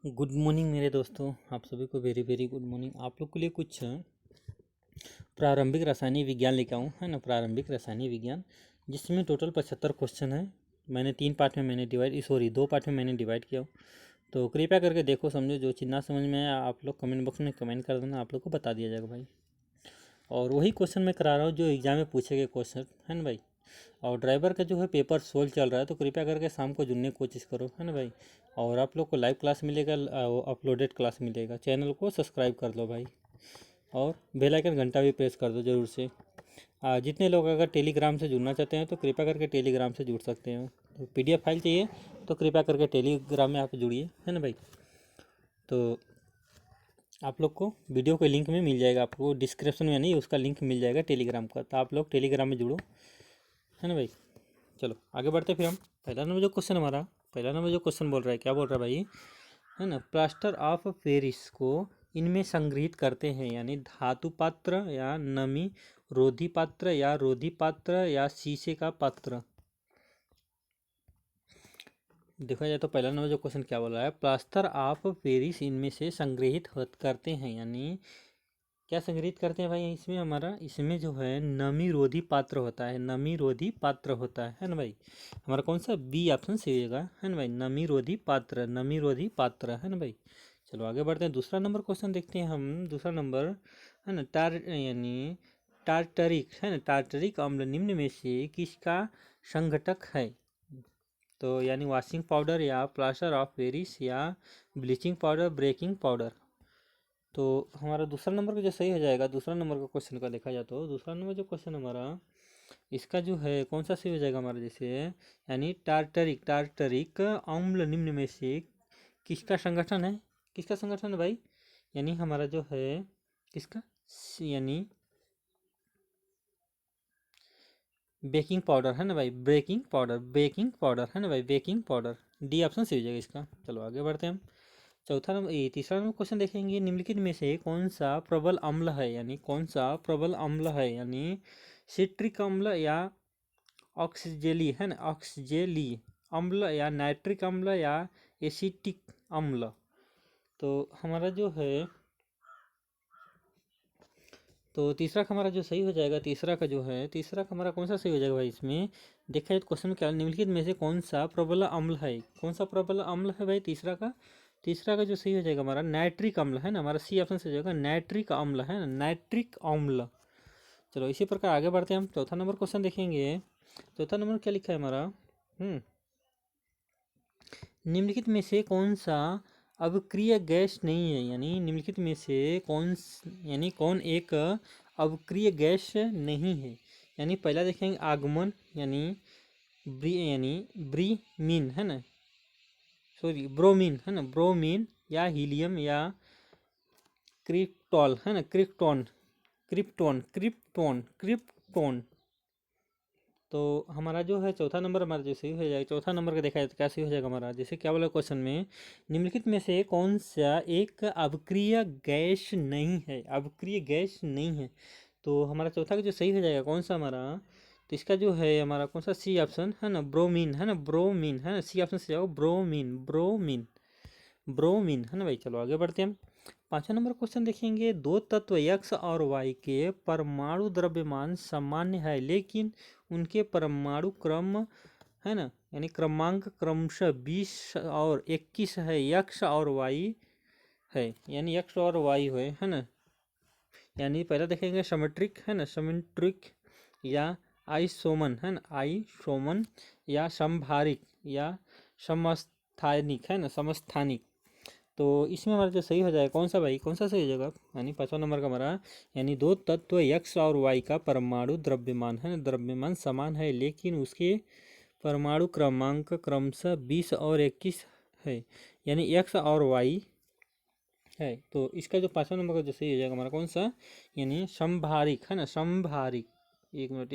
Good morning मेरे दोस्तों, आप सभी को वेरी वेरी गुड मॉर्निंग। आप लोग के लिए कुछ प्रारंभिक रासायनिक विज्ञान लेके आऊँ, है ना। प्रारंभिक रासायनिक विज्ञान जिसमें टोटल 75 क्वेश्चन है। मैंने 3 पार्ट में मैंने डिवाइड 2 पार्ट में मैंने डिवाइड किया। तो कृपया करके देखो, समझो। जो चीज़ ना समझ में आया आप लोग कमेंट बॉक्स में कमेंट कर देना, आप लोग को बता दिया जाएगा भाई। और वही क्वेश्चन मैं करा रहा हूँ जो एग्जाम में पूछे गए क्वेश्चन, है ना भाई। और ड्राइवर का जो है पेपर 16 चल रहा है, तो कृपया करके शाम को जुड़ने की कोशिश करो, है ना भाई। और आप लोग को लाइव क्लास मिलेगा, अपलोडेड क्लास मिलेगा। चैनल को सब्सक्राइब कर लो भाई, और बेल आइकन घंटा भी प्रेस कर दो ज़रूर से। जितने लोग अगर टेलीग्राम से जुड़ना चाहते हैं तो कृपया करके टेलीग्राम से जुड़ सकते हैं। तो PDF फाइल चाहिए तो कृपया करके टेलीग्राम में आप जुड़िए, है ना भाई। तो आप लोग को वीडियो के लिंक में मिल जाएगा, आपको डिस्क्रिप्शन में नहीं, उसका लिंक मिल जाएगा टेलीग्राम का। तो आप लोग टेलीग्राम में जुड़ो, है ना भाई। चलो आगे बढ़ते फिर हम। पहला नंबर जो क्वेश्चन बोल रहा है, क्या बोल रहा है भाई, है ना। प्लास्टर ऑफ पेरिस को इनमें संग्रहित करते हैं, यानी धातु पात्र या नमी रोधी पात्र या रोधी पात्र या शीशे का पात्र। देखा जाए तो पहला नंबर जो क्वेश्चन क्या बोल रहा है, प्लास्टर ऑफ पेरिस इनमें से संग्रहित करते हैं, यानी क्या संग्रहित करते हैं भाई। इसमें हमारा इसमें जो है नमी रोधी पात्र होता है, नमी रोधी पात्र होता है ना भाई। हमारा कौन सा बी ऑप्शन सही होगा, है ना भाई। नमी रोधी पात्र, नमी रोधी पात्र, है ना भाई। चलो आगे बढ़ते हैं, दूसरा नंबर क्वेश्चन देखते हैं हम। दूसरा नंबर, है ना, यानी टार्टरिक, है ना, टार्टरिक अम्ल निम्न में से किसका संघटक है। तो यानी वॉशिंग पाउडर या प्लास्टर ऑफ पेरिस या ब्लीचिंग पाउडर, ब्रेकिंग पाउडर। तो हमारा दूसरा नंबर का जो सही हो जाएगा, दूसरा नंबर का क्वेश्चन का देखा जाए तो दूसरा नंबर जो क्वेश्चन हमारा, इसका जो है कौन सा सही हो जाएगा हमारा, जैसे यानी टार्टरिक अम्ल निम्न में से किसका संगठन है, किसका संगठन है भाई। यानी हमारा जो है किसका, यानी बेकिंग पाउडर, है ना भाई। बेकिंग पाउडर, है ना भाई, बेकिंग पाउडर। डी ऑप्शन सही हो जाएगा इसका। चलो आगे बढ़ते हैं हम। तीसरा नंबर क्वेश्चन देखेंगे, निम्नलिखित में से कौन सा प्रबल अम्ल है, यानी कौन सा प्रबल अम्ल है, यानी सिट्रिक अम्ल या ऑक्सीजेली, है ना, ऑक्सीजेली अम्ल या नाइट्रिक अम्ल या एसिटिक अम्ल। तो हमारा जो है, तो तीसरा का हमारा जो सही हो जाएगा, तीसरा का हमारा कौन सा सही हो जाएगा भाई। इसमें देखा जाए तो क्वेश्चन में क्या, निम्नलिखित में से कौन सा प्रबल अम्ल है, कौन सा प्रबल अम्ल है भाई। तीसरा का जो सही हो जाएगा हमारा नाइट्रिक अम्ल, है ना। हमारा सी ऑप्शन से हो जाएगा नाइट्रिक अम्ल, है ना, नाइट्रिक अम्ल। चलो इसी प्रकार आगे बढ़ते हैं हम। चौथा नंबर क्वेश्चन देखेंगे। चौथा नंबर क्या लिखा है हमारा, निम्नलिखित में से कौन सा अवक्रिय गैस नहीं है, यानी निम्नलिखित में से कौन एक अवक्रिय गैस नहीं है। यानी पहला देखेंगे आगमन, यानी ब्रीमीन, है ना, सॉरी ब्रोमीन, है ना, ब्रोमीन या हीलियम या क्रिप्टॉल, है ना, क्रिप्टोन। तो हमारा जो है चौथा नंबर हमारा जो सही हो जाएगा, चौथा नंबर का देखा जाए तो क्या सही हो जाएगा हमारा, जैसे क्या बोला क्वेश्चन में, निम्नलिखित में से कौन सा एक अवक्रिय गैस नहीं है, अवक्रिय गैस नहीं है। तो हमारा चौथा का जो सही हो जाएगा कौन सा हमारा, तो इसका जो है हमारा कौन सा, सी ऑप्शन, है ना, ब्रोमीन, है ना, ब्रोमीन, है ना, सी ऑप्शन से जाओ, ब्रोमीन, ब्रोमीन, है ना भाई। चलो आगे बढ़ते हैं हम। पांचवा नंबर क्वेश्चन देखेंगे, दो तत्व X और Y के परमाणु द्रव्यमान सामान्य है, लेकिन उनके परमाणु क्रम, है ना, यानी क्रमांक क्रमशः 20 और 21 है, X और Y है, यानी X और Y है ना। यानी पहला देखेंगे सिमेट्रिक, है ना, सिमेट्रिक या आइसोमन, है ना, आइसोमन या समभारिक या समस्थानिक, है ना, समस्थानिक। तो इसमें हमारा जो सही हो जाएगा कौन सा भाई, कौन सा सही हो जाएगा, यानी पांचवा नंबर का हमारा, यानी दो तत्व X और Y का परमाणु द्रव्यमान, है ना, द्रव्यमान समान है, लेकिन उसके परमाणु क्रमांक क्रमशः 20 और 21 है, यानी X और Y है। तो इसका जो पांचवा नंबर का जो सही हो जाएगा हमारा कौन सा, यानी समभारिक, है ना, समभारिक। एक मिनट,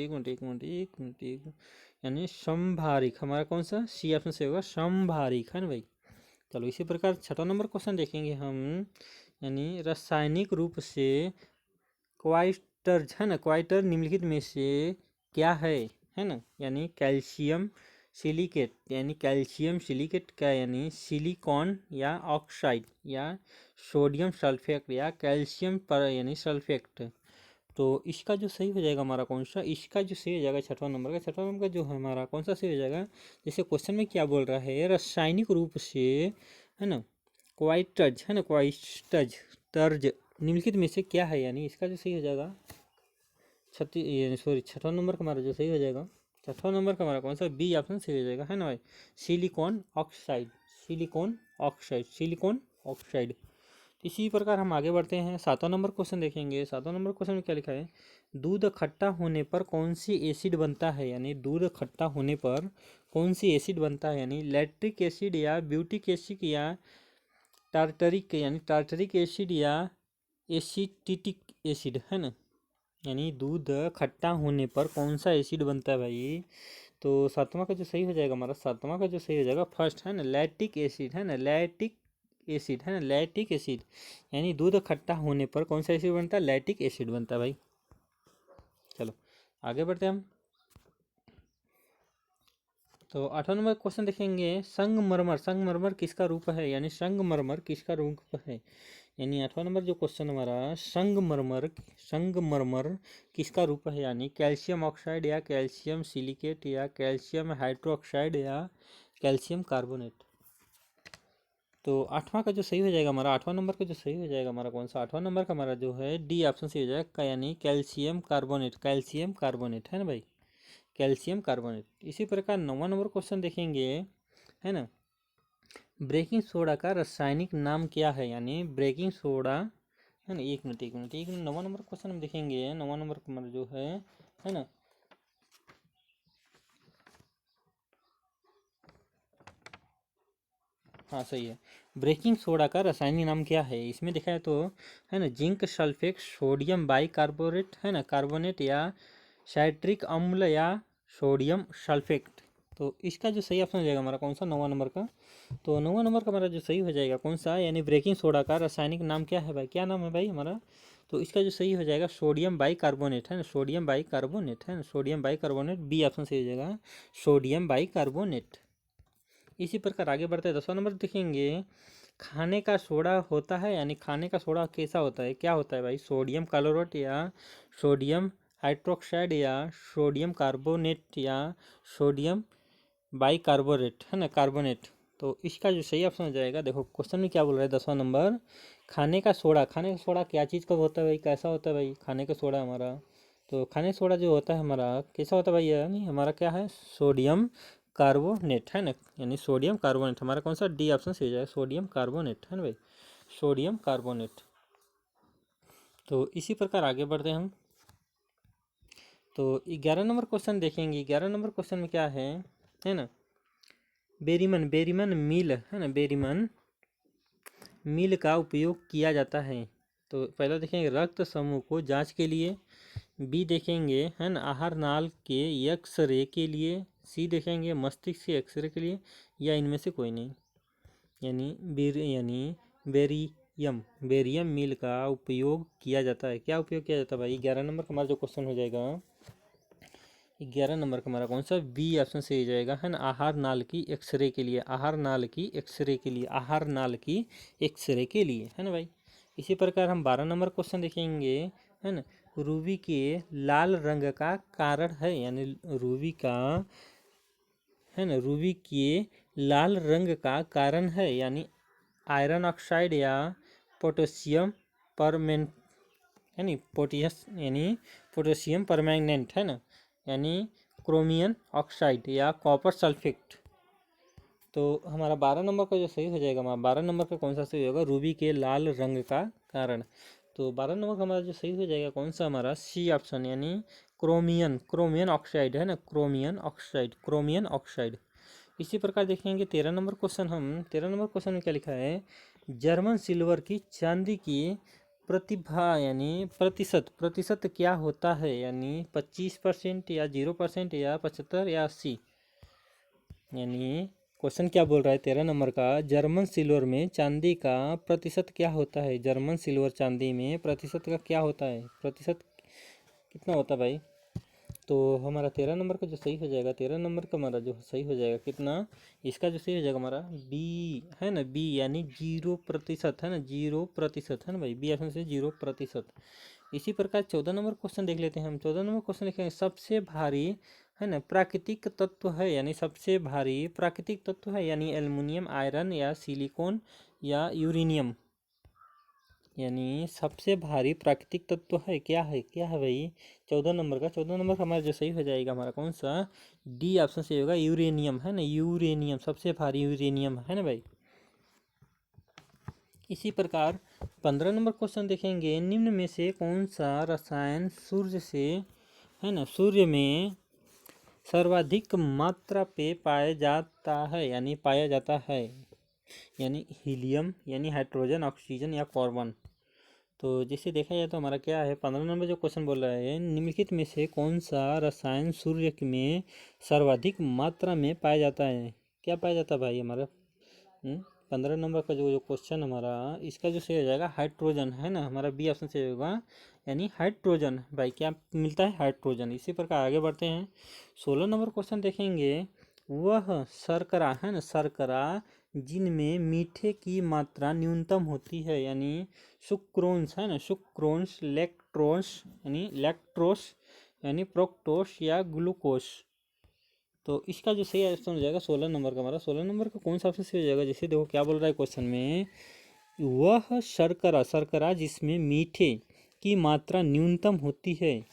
यानी समभारिक हमारा कौन सा, सी ऑप्शन से होगा, समभारिक, है ना भाई। चलो इसी प्रकार छठा नंबर क्वेश्चन देखेंगे हम, यानी रासायनिक रूप से क्वाइटर, है ना, क्वाइटर निम्नलिखित में से क्या है ना, यानी कैल्शियम सिलिकेट यानी कैल्शियम सिलिकेट का यानी सिलिकॉन या ऑक्साइड या सोडियम सल्फेट या कैल्शियम पर यानी सल्फेट। तो इसका जो सही हो जाएगा हमारा कौन सा, इसका जो सही हो जाएगा छठवां नंबर का, छठवां नंबर का जो है हमारा कौन सा सही हो जाएगा। जैसे क्वेश्चन में क्या बोल रहा है, रासायनिक रूप से है ना क्वाइटज है ना क्वाइटज तर्ज निम्नलिखित में से क्या है, यानी इसका जो सही हो जाएगा छठवां नंबर का हमारा जो सही हो जाएगा, छठवां नंबर का हमारा कौन सा, बी ऑप्शन सही हो जाएगा है ना भाई, silicon oxide, silicon oxide, silicon oxide. इसी प्रकार हम आगे बढ़ते हैं, सातवां नंबर क्वेश्चन देखेंगे। सातवां नंबर क्वेश्चन में क्या लिखा है, दूध खट्टा होने पर कौन सी एसिड बनता है, यानी दूध खट्टा होने पर कौन सी एसिड बनता है, यानी लैक्टिक एसिड या ब्यूटिक एसिड या टार्टरिक यानी टार्टरिक एसिड या एसिटिक एसिड है ना, यानी दूध खट्टा होने पर कौन सा एसिड बनता है भाई। तो सातवां का जो सही हो जाएगा हमारा, सातवां का जो सही हो जाएगा फर्स्ट है ना लैक्टिक एसिड है ना, लैक्टिक एसिड है ना, लैक्टिक एसिड, यानी दूध खट्टा होने पर कौन सा एसिड बनता है, लैक्टिक एसिड बनता है भाई। चलो आगे बढ़ते हैं हम। तो आठवां नंबर क्वेश्चन देखेंगे, संगमरमर, संगमरमर किसका रूप है, यानी संगमरमर किसका रूप है, यानी आठवां नंबर जो क्वेश्चन हमारा, संगमरमर, संगमरमर किसका रूप है, यानी कैल्शियम ऑक्साइड या कैल्शियम सिलिकेट या कैल्शियम हाइड्रोक्साइड या कैल्शियम कार्बोनेट। तो आठवां का जो सही हो जाएगा हमारा, आठवां नंबर का जो सही हो जाएगा हमारा कौन सा, आठवां नंबर का हमारा जो है डी ऑप्शन सही हो जाएगा, यानी कैल्शियम कार्बोनेट, कैल्शियम कार्बोनेट है ना भाई, कैल्शियम कार्बोनेट। इसी प्रकार नौवां नंबर क्वेश्चन देखेंगे है ना, ब्रेकिंग सोडा का रासायनिक नाम क्या है, यानी ब्रेकिंग सोडा है ना, एक मिनट एक मिनट एक मिनट, नौवां नंबर क्वेश्चन हम देखेंगे, नौवां नंबर का हमारा जो है ना, हाँ सही है, ब्रेकिंग सोडा का रासायनिक नाम क्या है, इसमें देखा है तो है ना जिंक सल्फेट, सोडियम बाइकार्बोनेट है ना कार्बोनेट या साइट्रिक अम्ल या सोडियम सल्फेट। तो इसका जो सही ऑप्शन हो जाएगा हमारा कौन सा, नौवां नंबर का। तो नौवां नंबर का हमारा जो सही हो जाएगा कौन सा, यानी ब्रेकिंग सोडा का रासायनिक नाम क्या है भाई, क्या नाम है भाई हमारा। तो इसका जो सही हो जाएगा सोडियम बाइकार्बोनेट है ना, सोडियम बाइकार्बोनेट है ना, सोडियम बाइकार्बोनेट, बी ऑप्शन सही हो जाएगा, सोडियम बाइकार्बोनेट। इसी प्रकार आगे बढ़ते हैं, 10वां नंबर देखेंगे, खाने का सोडा होता है, यानी खाने का सोडा कैसा होता है, क्या होता है भाई, सोडियम क्लोराइड या सोडियम हाइड्रोक्साइड या सोडियम कार्बोनेट या सोडियम बाइकार्बोनेट है ना कार्बोनेट। तो इसका जो सही ऑप्शन हो जाएगा, देखो क्वेश्चन में क्या बोल रहा है 10वां नंबर, खाने का सोडा, खाने का सोडा क्या चीज़ का होता है भाई, कैसा होता है भाई खाने का सोडा हमारा। तो खाने का सोडा जो होता है हमारा कैसा होता है भाई, यानी हमारा क्या है, सोडियम कार्बोनेट है ना, यानी सोडियम कार्बोनेट हमारा कौन सा, डी ऑप्शन सही हो जाएगा, सोडियम कार्बोनेट है ना भाई, सोडियम कार्बोनेट। तो इसी प्रकार आगे बढ़ते हैं हम। तो 11 नंबर क्वेश्चन देखेंगे, 11 नंबर क्वेश्चन में क्या है ना, बेरीमन, बेरीमन मिल है ना, बेरीमन मिल का उपयोग किया जाता है। तो पहला देखेंगे रक्त समूह को जांच के लिए, बी देखेंगे है ना आहार नाल के एक्सरे के लिए, सी देखेंगे मस्तिष्क के एक्सरे के लिए, या इनमें से कोई नहीं, यानी बेरियम, बेरियम मिल का उपयोग किया जाता है, क्या उपयोग किया जाता है भाई, 11 नंबर का हमारा जो क्वेश्चन हो जाएगा, 11 नंबर का हमारा कौन सा, बी ऑप्शन से हो जाएगा है ना, आहार नाल की एक्सरे के लिए, आहार नाल की एक्सरे के लिए, आहार नाल की एक्सरे के लिए है ना भाई। इसी प्रकार हम 12 नंबर क्वेश्चन देखेंगे है ना, रूबी के लाल रंग का कारण है, यानी रूबी का है ना, रूबी के लाल रंग का कारण है, यानी आयरन ऑक्साइड या पोटेशियम परमेंट यानी यानी पोटेशियम परमैंगनेट है ना, यानी क्रोमियम ऑक्साइड या कॉपर सल्फेट। तो हमारा 12 नंबर का जो सही हो जाएगा, हमारा 12 नंबर का कौन सा सही होगा, रूबी के लाल रंग का कारण। तो 12 नंबर का हमारा जो सही हो जाएगा कौन सा, हमारा सी ऑप्शन, यानी क्रोमियन, क्रोमियन ऑक्साइड है ना, क्रोमियन ऑक्साइड, क्रोमियन ऑक्साइड। इसी प्रकार देखेंगे 13 नंबर क्वेश्चन, हम 13 नंबर क्वेश्चन में क्या लिखा है, जर्मन सिल्वर की चांदी की प्रतिभा यानी प्रतिशत, प्रतिशत क्या होता है, यानी 25% या 0% या 75 या 80, यानी क्वेश्चन क्या बोल रहा है 13 नंबर का, जर्मन सिल्वर में चांदी का प्रतिशत क्या होता है, जर्मन सिल्वर चांदी में प्रतिशत का क्या होता है, प्रतिशत कितना होता है भाई। तो हमारा 13 नंबर का जो सही हो जाएगा, 13 नंबर का हमारा जो सही हो जाएगा कितना, इसका जो सही हो जाएगा हमारा बी है ना, बी यानी 0% है ना, 0% है ना भाई, बी ऑप्शन से 0%। इसी प्रकार 14 नंबर क्वेश्चन देख लेते हैं हम। 14 नंबर क्वेश्चन देखेंगे, सबसे भारी है ना प्राकृतिक तत्व है, यानी सबसे भारी प्राकृतिक तत्व है, यानी एल्युमिनियम, आयरन या सिलिकॉन या यूरेनियम, यानी सबसे भारी प्राकृतिक तत्व है, क्या है, क्या है भाई 14 नंबर का। 14 नंबर का हमारा जो सही हो जाएगा हमारा कौन सा, डी ऑप्शन से होगा, यूरेनियम है ना, यूरेनियम सबसे भारी यूरेनियम है ना भाई। इसी प्रकार 15 नंबर क्वेश्चन देखेंगे, निम्न में से कौन सा रसायन सूर्य से है ना, सूर्य में सर्वाधिक मात्रा पे पाया जाता है, यानी पाया जाता है, यानी हीलियम, यानी हाइड्रोजन, ऑक्सीजन या कार्बन। तो जिसे देखा जाए तो हमारा क्या है, 15 नंबर जो क्वेश्चन बोल रहा है, निम्नलिखित में से कौन सा रसायन सूर्य में सर्वाधिक मात्रा में पाया जाता है, क्या पाया जाता है भाई हमारा। 15 नंबर का जो क्वेश्चन हमारा, इसका जो सही हो जाएगा हाइड्रोजन है ना, हमारा बी ऑप्शन से होगा, यानी हाइड्रोजन भाई, क्या मिलता है, हाइड्रोजन। इसी प्रकार आगे बढ़ते हैं। 16 नंबर क्वेश्चन देखेंगे, वह शर्करा है ना, शर्करा जिनमें मीठे की मात्रा न्यूनतम होती है, यानी सुक्रोंस है ना, सुक्रोंस, लैक्टोस यानी लैक्टोस, यानी प्रोक्टोस या ग्लूकोस। तो इसका जो सही ऑप्शन हो जाएगा 16 नंबर का हमारा, 16 नंबर का कौन सा ऑप्शन सही हो जाएगा, जैसे देखो क्या बोल रहा है क्वेश्चन में, वह शर्करा, शर्करा जिसमें मीठे की मात्रा न्यूनतम होती है।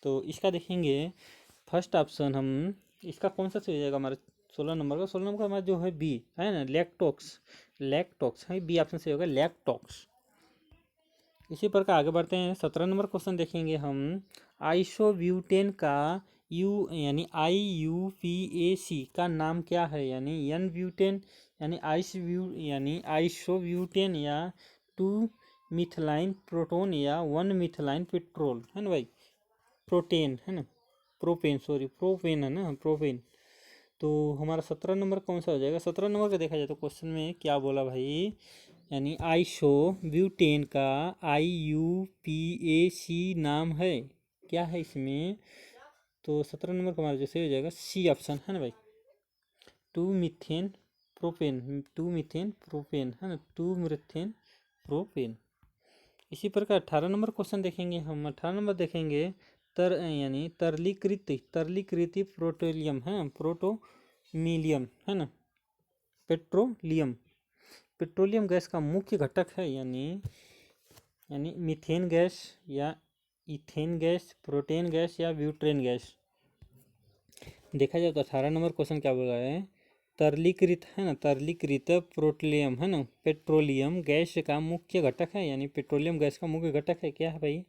तो इसका देखेंगे फर्स्ट ऑप्शन हम, इसका कौन सा सही हो जाएगा हमारा 16 नंबर का, 16 नंबर का हमारा जो है बी है ना, लैक्टोक्स, लैक्टोक्स है, बी ऑप्शन से होगा लैक्टोक्स। इसी प्रकार आगे बढ़ते हैं। 17 नंबर क्वेश्चन देखेंगे हम, आइसोब्यूटेन का यू यानी IUPAC का नाम क्या है, यानी एन ब्यूटेन, यानी आइसोब्यूटेन या 2 मिथाइल प्रोटोन या 1 मिथाइल पेट्रोल है ना भाई, प्रोटेन है ना, प्रोपेन, सॉरी प्रोपेन है ना, प्रोपेन। तो हमारा 17 नंबर कौन सा हो जाएगा, 17 नंबर का देखा जाए तो क्वेश्चन में क्या बोला भाई, यानी आइसो ब्यूटेन का IUPAC नाम है, क्या है इसमें। तो 17 नंबर का हमारा जैसे हो जाएगा सी ऑप्शन है ना भाई, 2 मीथेन प्रोपेन, 2 मीथेन प्रोपेन है ना, 2 मीथेन प्रोपेन। इसी प्रकार 18 नंबर क्वेश्चन देखेंगे हम। 18 नंबर देखेंगे, यानी तरलीकृत, तरलीकृत पेट्रोलियम है, प्रोटोमिलियम है ना, पेट्रोलियम, पेट्रोलियम गैस का मुख्य घटक है, यानी मीथेन गैस या इथेन गैस, प्रोटेन गैस या ब्यूटेन गैस। देखा जाए तो 18 नंबर क्वेश्चन क्या बोल रहा है, तरलीकृत है ना, तरलीकृत पेट्रोलियम है ना, पेट्रोलियम गैस का मुख्य घटक है, यानी पेट्रोलियम गैस का मुख्य घटक है, क्या है भाई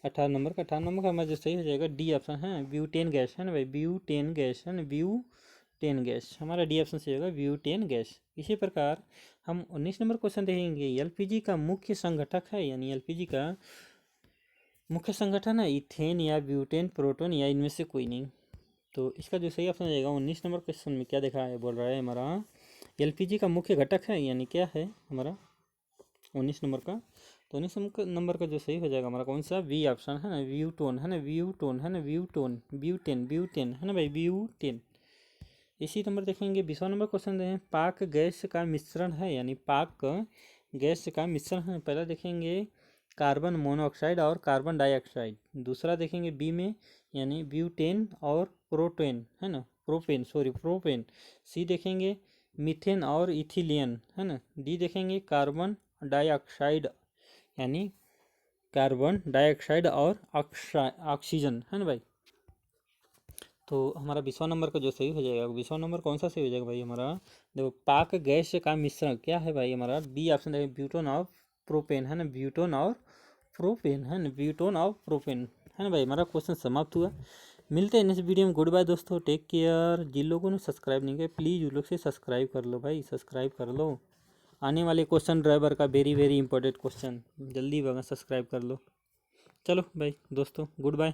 18 नंबर का। 18 नंबर का हमारा जो सही हो जाएगा डी ऑप्शन है, ब्यूटेन गैस है ना भाई, ब्यूटेन गैस है ना, ब्यूटेन गैस हमारा डी ऑप्शन से होगा, ब्यूटेन गैस। इसी प्रकार हम 19 नंबर क्वेश्चन देखेंगे, एलपीजी का मुख्य संगठक है, यानी एलपीजी का मुख्य संगठन है इथेन या ब्यूटेन, प्रोटोन या इनमें से कोई नहीं। तो इसका जो सही ऑप्शन हो जाएगा 19 नंबर क्वेश्चन में क्या देखा है, बोल रहा है हमारा एलपीजी का मुख्य घटक है, यानी क्या है हमारा 19 नंबर का। तो 19 नंबर का जो सही हो जाएगा हमारा कौन सा, बी ऑप्शन है ना, ब्यूटोन है ना, ब्यूटोन है ना, ब्यूटोन, ब्यूटेन, ब्यूटेन है ना भाई, ब्यूटेन। इसी नंबर देखेंगे 20वां नंबर क्वेश्चन है, पाक गैस का मिश्रण है, यानी पाक गैस का मिश्रण है। पहला देखेंगे कार्बन मोनोऑक्साइड और कार्बन डाइऑक्साइड, दूसरा देखेंगे बी में, यानी ब्यूटेन और प्रोटेन है ना, प्रोपेन, सॉरी प्रोपेन। सी देखेंगे मीथेन और इथिलीन है ना। डी देखेंगे कार्बन डाइऑक्साइड, यानी कार्बन डाइऑक्साइड और ऑक्सीजन है ना भाई। तो हमारा 20वां नंबर का जो सही हो जाएगा, 20वां नंबर कौन सा सही हो जाएगा भाई हमारा, देखो पाक गैस का मिश्रण क्या है भाई हमारा, बी ऑप्शन है, ब्यूटोन और प्रोपेन है ना, ब्यूटोन और प्रोपेन है ना, ब्यूटोन और प्रोपेन है ना भाई। हमारा क्वेश्चन समाप्त हुआ। मिलते हैं नेक्स्ट वीडियो में। गुड बाय दोस्तों, टेक केयर। जिन लोगों ने सब्सक्राइब नहीं किया प्लीज़ उन लोग से सब्सक्राइब कर लो भाई, सब्सक्राइब कर लो। आने वाले क्वेश्चन ड्राइवर का वेरी वेरी इंपॉर्टेंट क्वेश्चन, जल्दी सब्सक्राइब कर लो। चलो भाई दोस्तों, गुड बाय।